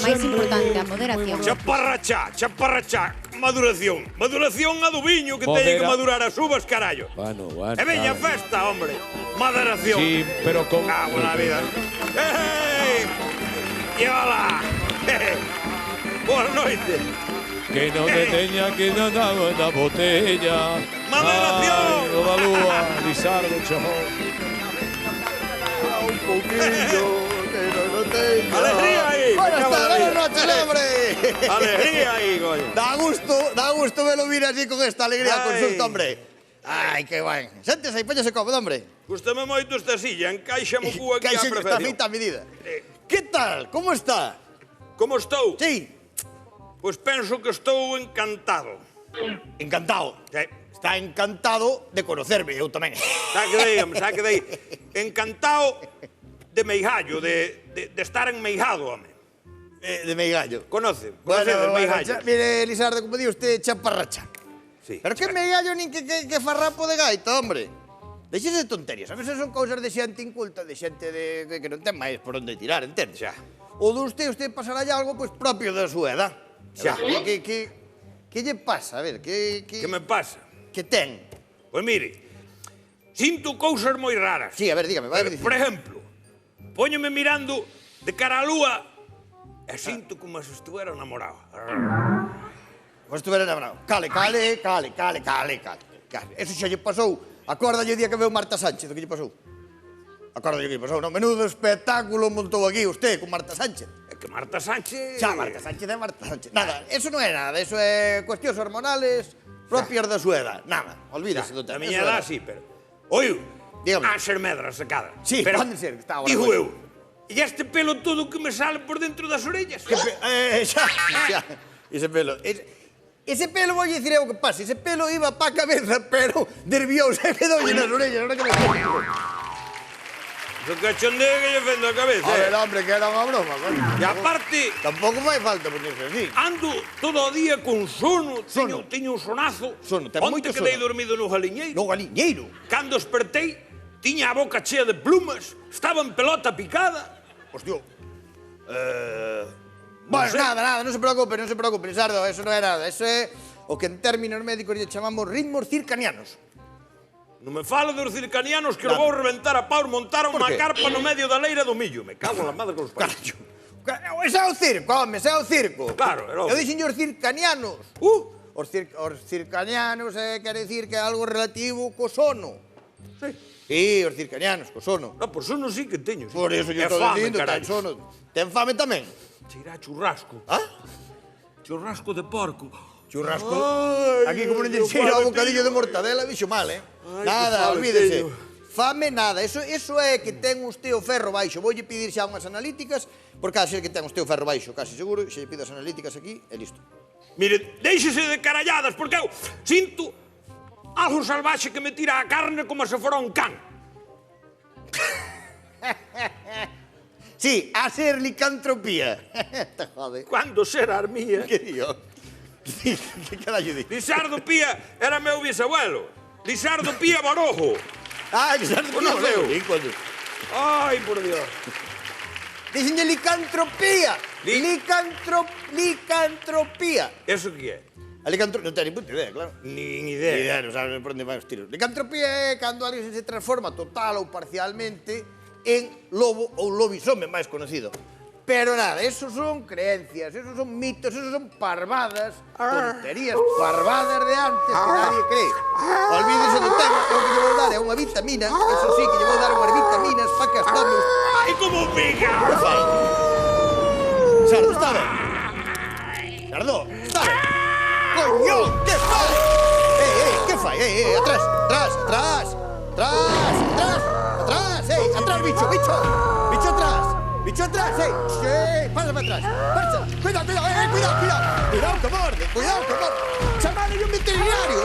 máis importante, a moderación. Chaparrachá, maduración. Maduración a do viño que teñen que madurar as uvas, carallo. Bueno. E veña festa, hombre. Moderación. Sí, pero con... Cago na vida. E hola. Boa noite. Que non te teña que dar na botella. Moderación. Ai, da lúa, Lizardo, chojón. Un poquillo, que no tenga. Alegría aí. Buenas noches, hombre. Alegría aí, coño. Da gusto velo vir así con esta alegría Ai. consulta, hombre. Ai, que ben. Séntese aí, póñase cómodo, hombre. Gústame moito esta silla, encaixa mo cu aquí a Esta perfección. feita a medida. Que tal? Como está? Como estou? Sí, Pois penso que estou encantado. encantado. Sí. Está encantado de conocerme, eu tamén. Saque de aí, home, saque de aí. Encantado de Meijallo, de estar enmeijado, home. De Meigallo. Conoce el Bueno, Meijallo. mire, Lizardo, como di usted, chaparracha. Sí. Pero que Meigallo nin que farrapo de gaita, hombre. Deixese de tonterías, a veces son cousas de xente inculta, de xente que non ten máis por onde tirar, entende? Xa. O de usted pasará algo pois propio da súa edad. Xa. Que lle pasa? A ver, Que me pasa? que ten? Pois mire, sinto cousas moi raras. Sí, a ver, dígame, vai dicir. Por exemplo, póñome mirando de cara á lúa e sinto como se estuviera enamorado. Vos estuvera enamorado. Cale. Eso xa lle pasou. Acórdalle o día que veu Marta Sánchez, o que lle pasou. Acórdalle o que lle pasou. No, menudo espectáculo montou aquí usted con Marta Sánchez. É que Marta Sánchez... Xa, Marta Sánchez é Marta Sánchez. Nada, eso non é nada, eso é cuestións hormonales propias da súa edad. Nada, olvídese do tema. A miña edad, sí, pero... Oiu, Dígame. a ser medra secada. Sí, pero, pode ser, está agora digo moi- eu, e este pelo todo que me sale por dentro das orellas? Xa. Ese pelo. Ese pelo, vou dicir eu o que pasa, ese pelo iba pa cabeza, pero derviouse e quedoulle nas orellas. Ahora que me Eso cachondeo que lle fendo a cabeza, A ver, hombre, que era unha broma, coño. E aparte, Tampouco fai falta ponerse así. ando todo o día con sono, Sono. teño un sonazo. Sono, ten moito Onte quedei sono. dormido no galiñeiro. No galiñeiro. Cando despertei, tiña a boca chea de plumas, estaba en pelota picada. Hostia. Bueno, sei. nada, non se preocupe, Lizardo, eso non é nada. Eso é o que en términos médicos lle chamamos ritmos circanianos. Non me falo dos circanianos que lo vou reventar a paus, montaron Por unha qué? carpa no medio da leira do millo. Me cago en la madre con os pais. Ese é o circo, home, ese é o circo. Claro, era o- Eu dixen os circanianos. Os circanianos quere dicir que é algo relativo co sono. Sí. Sí, os circanianos, co sono. No, por sono sí que teño. Sí. Por eso yo É estou fame, dicindo, ten carallo. sono. Ten fame tamén? Cheira a churrasco. Ah? Churrasco de porco. Churrasco. Ai, Aquí como non lle Dios, cheira fame o bocadillo teño. de mortadela, dixo mal, Ai, Nada, que fame olvídese. teño. Fame nada, eso é que ten usted o ferro baixo. Voulle pedir xa unhas analíticas, porque case que ten usted o ferro baixo, casi seguro, xe lle pido as analíticas aquí e listo. Mire, déixese de caralladas, porque eu sinto algo salvaxe que me tira a carne como se fora un can. Sí, a ser licantropía. Te jode. Cando será a mía? Que dio? Que carallo di? Lizardo Pía era meu bisabuelo. Lizardo Pía Barojo. Ah, que sabes Conoceu. Ai, Ai, por Dios. Dixenlle licantropía. Licantropía. Eso que é? A licantropía, non ten ni puta idea, claro. Nin Ni idea. idea, non sabe por onde vai os tiros. Licantropía é cando alguén se transforma total ou parcialmente en lobo ou lobisome máis conocido. Pero nada, esos son creencias, esos son mitos, esos son parvadas, tonterías, parvadas de antes que nadie cree. Olvídese do tema, o que lle vou dar é unha vitamina, eso sí, que lle vou dar unhas vitaminas para que as tome Ai, como pica! que fai. Sardo, está ben? Sardo, está ben? Coño, que fai? Que fai? Atrás, atrás, atrás, atrás, atrás, atrás, atrás, bicho, bicho, bicho atrás, bicho atrás, pasa para atrás, marcha, cuidado, cuidado, cuidado, cuidado, cuidado que morde, chamade un veterinario,